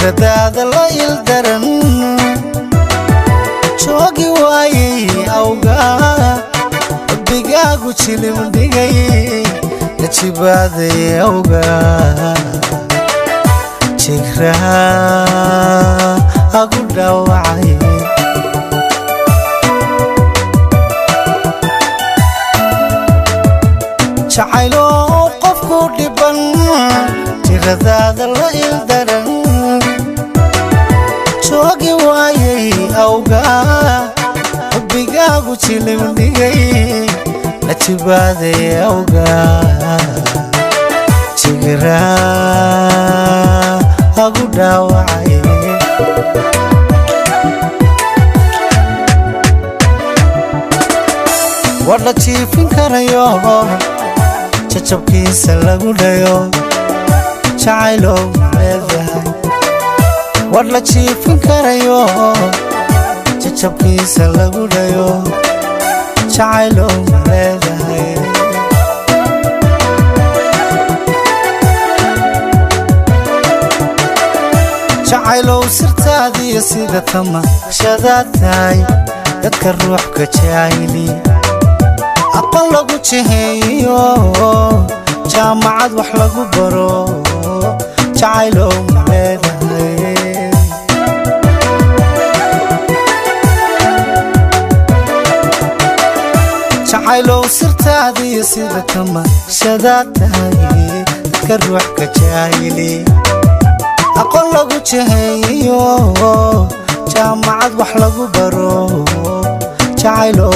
tiradaada la ildaran joogi waayay awgaa rabbigaagu jilim dhigay la jibaaday awgaa jigraha agu dhaawacay jacaylo qofku dhiban tiradaada la ildaran joogi waayay awgaa rabbigaagu jilim dhigay la jibaaday awgaa jigraha agu dhaawacay wala jiifin karayo jajabkiisa lagu dhayo jacaylow leedahay wala jiifin karayo jajabkiisa lagu dhayo jacaylow leedahay jacaylow sirtaadiyo sida tamashadaad tahay dadka ruux ka jacayli aqoon lagu jiheeyo jaamacad wax lagu baro jacaylow leedahay jacaylow sirtaadiyo sida tamashadaad tahay dadka ruux ka jacayli aqoon lagu jiheeyo jaamacad wax lagu baro jacaylow